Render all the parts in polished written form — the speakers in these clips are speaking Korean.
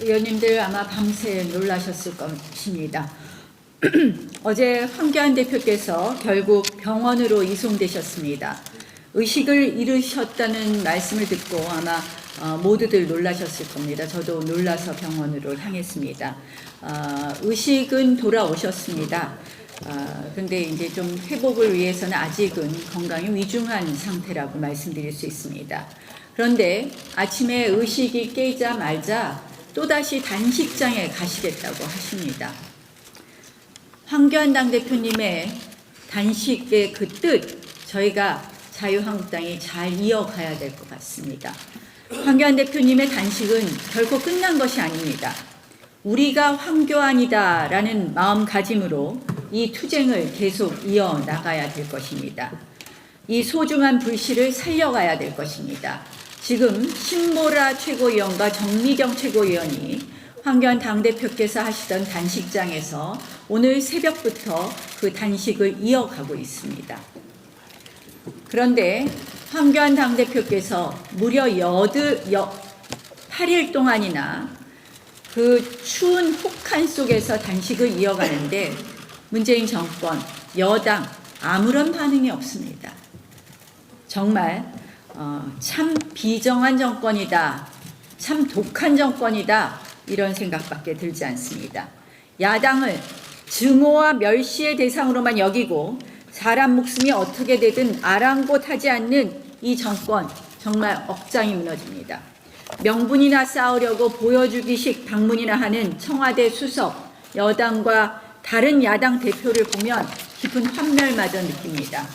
의원님들 아마 밤새 놀라셨을 것입니다. 어제 황교안 대표께서 결국 병원으로 이송되셨습니다. 의식을 잃으셨다는 말씀을 듣고 아마 모두들 놀라셨을 겁니다. 저도 놀라서 병원으로 향했습니다. 의식은 돌아오셨습니다. 근데 이제 좀 회복을 위해서는 아직은 건강이 위중한 상태라고 말씀드릴 수 있습니다. 그런데 아침에 의식이 깨자마자 또다시 단식장에 가시겠다고 하십니다. 황교안 당대표님의 단식의 그 뜻, 저희가 자유한국당이 잘 이어가야 될 것 같습니다. 황교안 대표님의 단식은 결코 끝난 것이 아닙니다. 우리가 황교안이다라는 마음가짐으로 이 투쟁을 계속 이어나가야 될 것입니다. 이 소중한 불씨를 살려가야 될 것입니다. 지금 신보라 최고위원과 정미경 최고위원이 황교안 당대표께서 하시던 단식장에서 오늘 새벽부터 그 단식을 이어가고 있습니다. 그런데 황교안 당대표께서 무려 8일 동안이나 그 추운 혹한 속에서 단식을 이어가는데 문재인 정권, 여당 아무런 반응이 없습니다. 정말 참 비정한 정권이다, 참 독한 정권이다, 이런 생각밖에 들지 않습니다. 야당을 증오와 멸시의 대상으로만 여기고 사람 목숨이 어떻게 되든 아랑곳하지 않는 이 정권, 정말 억장이 무너집니다. 명분이나 쌓으려고 보여주기식 방문이나 하는 청와대 수석, 여당과 다른 야당 대표를 보면 깊은 환멸마저 느낍니다.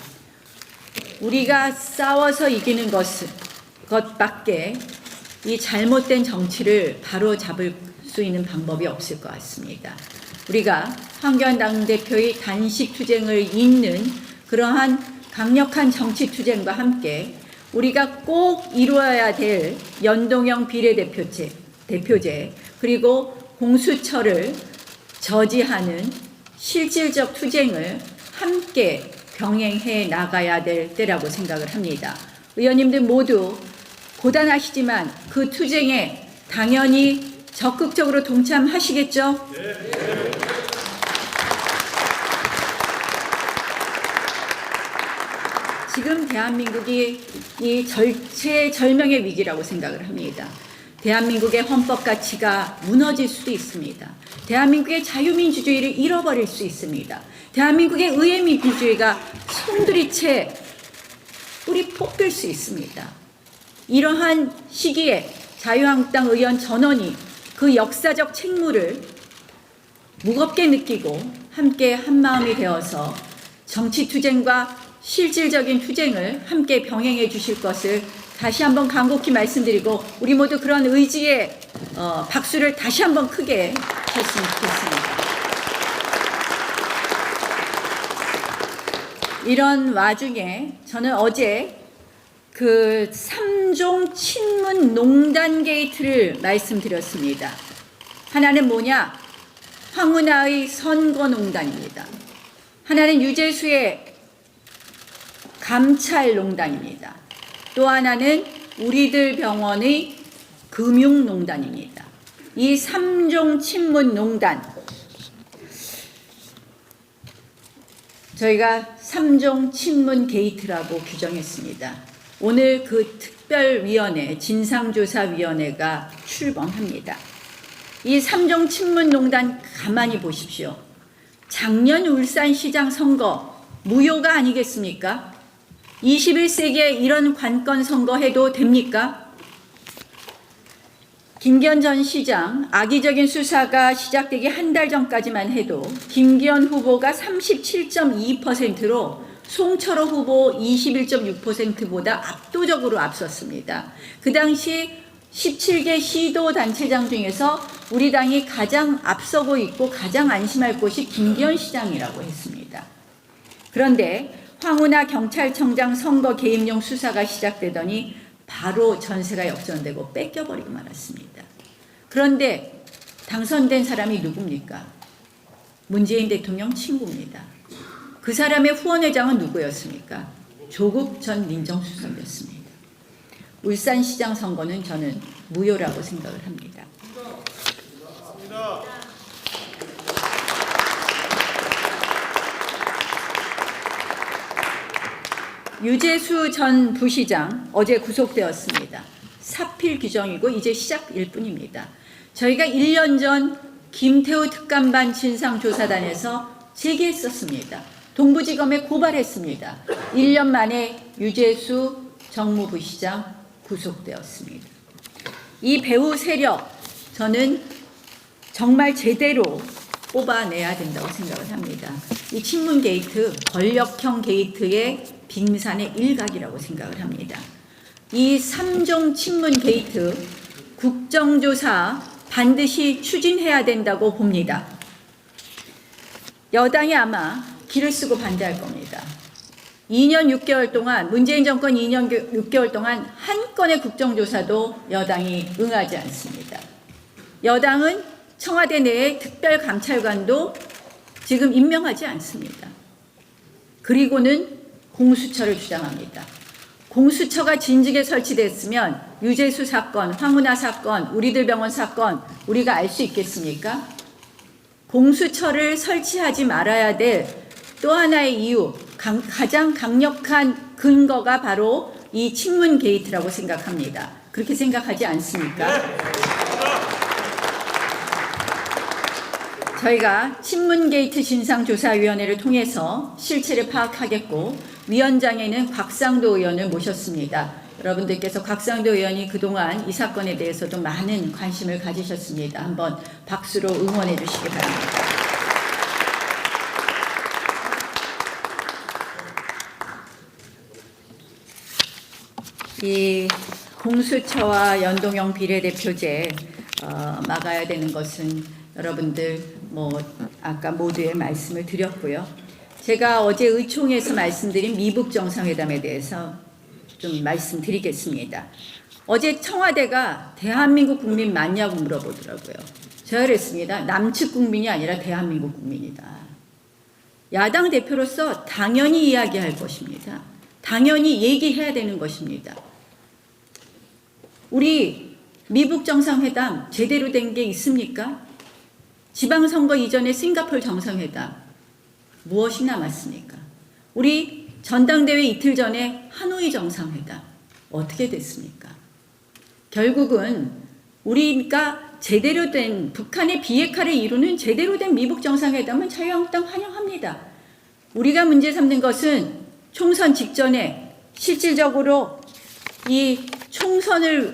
우리가 싸워서 이기는 것밖에 이 잘못된 정치를 바로 잡을 수 있는 방법이 없을 것 같습니다. 우리가 황교안 당대표의 단식 투쟁을 잇는 그러한 강력한 정치 투쟁과 함께 우리가 꼭 이루어야 될 연동형 비례대표제, 그리고 공수처를 저지하는 실질적 투쟁을 함께 병행해 나가야 될 때라고 생각을 합니다. 의원님들 모두 고단하시지만 그 투쟁에 당연히 적극적으로 동참하시겠죠? 네. 지금 대한민국이 이 절체절명의 위기라고 생각을 합니다. 대한민국의 헌법 가치가 무너질 수도 있습니다. 대한민국의 자유민주주의를 잃어버릴 수 있습니다. 대한민국의 의회민주주의가 송두리째 뿌리 뽑힐 수 있습니다. 이러한 시기에 자유한국당 의원 전원이 그 역사적 책무를 무겁게 느끼고 함께 한마음이 되어서 정치투쟁과 실질적인 투쟁을 함께 병행해 주실 것을 다시 한번 간곡히 말씀드리고 우리 모두 그런 의지의 박수를 다시 한번 크게 쳤으면 좋겠습니다. 이런 와중에 저는 어제 그 3종 친문 농단 게이트를 말씀드렸습니다. 하나는 뭐냐? 황운하의 선거농단입니다. 하나는 유재수의 감찰농단입니다. 또 하나는 우리들 병원의 금융농단입니다. 이 3종 친문농단, 저희가 3종 친문 게이트라고 규정했습니다. 오늘 그 특별위원회, 진상조사위원회가 출범합니다. 이 3종 친문농단 가만히 보십시오. 작년 울산시장 선거 무효가 아니겠습니까? 21세기에 이런 관건 선거 해도 됩니까? 김기현 전 시장 악의적인 수사가 시작되기 한 달 전까지만 해도 김기현 후보가 37.2%로 송철호 후보 21.6%보다 압도적으로 앞섰습니다. 그 당시 17개 시도단체장 중에서 우리 당이 가장 앞서고 있고 가장 안심할 곳이 김기현 시장이라고 했습니다. 그런데 황운하 경찰청장 선거 개입용 수사가 시작되더니 바로 전세가 역전되고 뺏겨버리고 말았습니다. 그런데 당선된 사람이 누굽니까? 문재인 대통령 친구입니다. 그 사람의 후원회장은 누구였습니까? 조국 전 민정수석이었습니다. 울산시장 선거는 저는 무효라고 생각을 합니다. 유재수 전 부시장 어제 구속되었습니다. 사필 규정이고 이제 시작일 뿐입니다. 저희가 1년 전 김태우 특감반 진상조사단에서 제기했었습니다. 동부지검에 고발했습니다. 1년 만에 유재수 정무부시장 구속되었습니다. 이 배후 세력 저는 정말 제대로 뽑아내야 된다고 생각을 합니다. 이 친문 게이트, 권력형 게이트의 빙산의 일각이라고 생각을 합니다. 이 3종 친문 게이트 국정조사 반드시 추진해야 된다고 봅니다. 여당이 아마 기를 쓰고 반대할 겁니다. 2년 6개월 동안, 문재인 정권 2년 6개월 동안 한 건의 국정조사도 여당이 응하지 않습니다. 여당은 청와대 내에 특별감찰관도 지금 임명하지 않습니다. 그리고는 공수처를 주장합니다. 공수처가 진즉에 설치됐으면 유재수 사건, 황운하 사건, 우리들 병원 사건 우리가 알 수 있겠습니까? 공수처를 설치하지 말아야 될 또 하나의 이유, 가장 강력한 근거가 바로 이 친문 게이트라고 생각합니다. 그렇게 생각하지 않습니까? 저희가 친문 게이트 진상조사위원회를 통해서 실체를 파악하겠고 위원장에는 곽상도 의원을 모셨습니다. 여러분들께서 곽상도 의원이 그동안 이 사건에 대해서도 많은 관심을 가지셨습니다. 한번 박수로 응원해 주시기 바랍니다. 이 공수처와 연동형 비례대표제 막아야 되는 것은 여러분들 아까 모두의 말씀을 드렸고요. 제가 어제 의총에서 말씀드린 미북 정상회담에 대해서 좀 말씀드리겠습니다. 어제 청와대가 대한민국 국민 맞냐고 물어보더라고요. 제가 그랬습니다. 남측 국민이 아니라 대한민국 국민이다. 야당 대표로서 당연히 이야기할 것입니다. 당연히 얘기해야 되는 것입니다. 우리 미북 정상회담 제대로 된 게 있습니까? 지방선거 이전에 싱가포르 정상회담 무엇이 남았습니까? 우리 전당대회 이틀 전에 하노이 정상회담 어떻게 됐습니까? 결국은 우리가 제대로 된 북한의 비핵화를 이루는 제대로 된 미북 정상회담은 자유한국당 환영합니다. 우리가 문제 삼는 것은 총선 직전에 실질적으로 이 총선을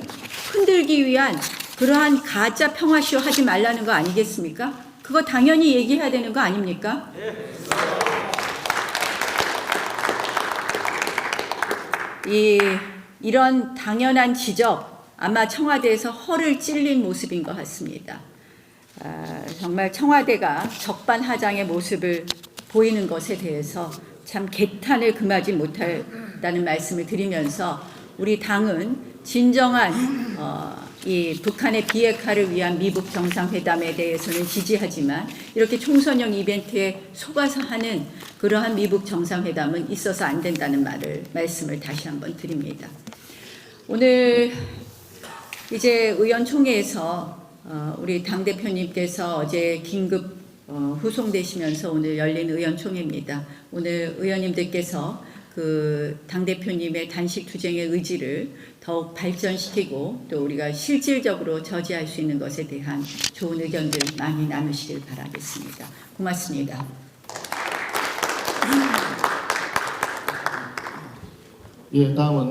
흔들기 위한 그러한 가짜 평화쇼 하지 말라는 거 아니겠습니까? 그거 당연히 얘기해야 되는 거 아닙니까? 이런 당연한 지적 아마 청와대에서 허를 찔린 모습인 것 같습니다. 정말 청와대가 적반하장의 모습을 보이는 것에 대해서 참 개탄을 금하지 못한다는 말씀을 드리면서 우리 당은 진정한 이 북한의 비핵화를 위한 미북 정상회담에 대해서는 지지하지만 이렇게 총선형 이벤트에 속아서 하는 그러한 미북 정상회담은 있어서 안 된다는 말씀을 다시 한번 드립니다. 오늘 이제 의원총회에서 우리 당대표님께서 어제 긴급 후송되시면서 오늘 열린 의원총회입니다. 오늘 의원님들께서 그 당대표님의 단식 투쟁의 의지를 더욱 발전시키고 또 우리가 실질적으로 저지할 수 있는 것에 대한 좋은 의견들 많이 나누시길 바라겠습니다. 고맙습니다. 예, 다음은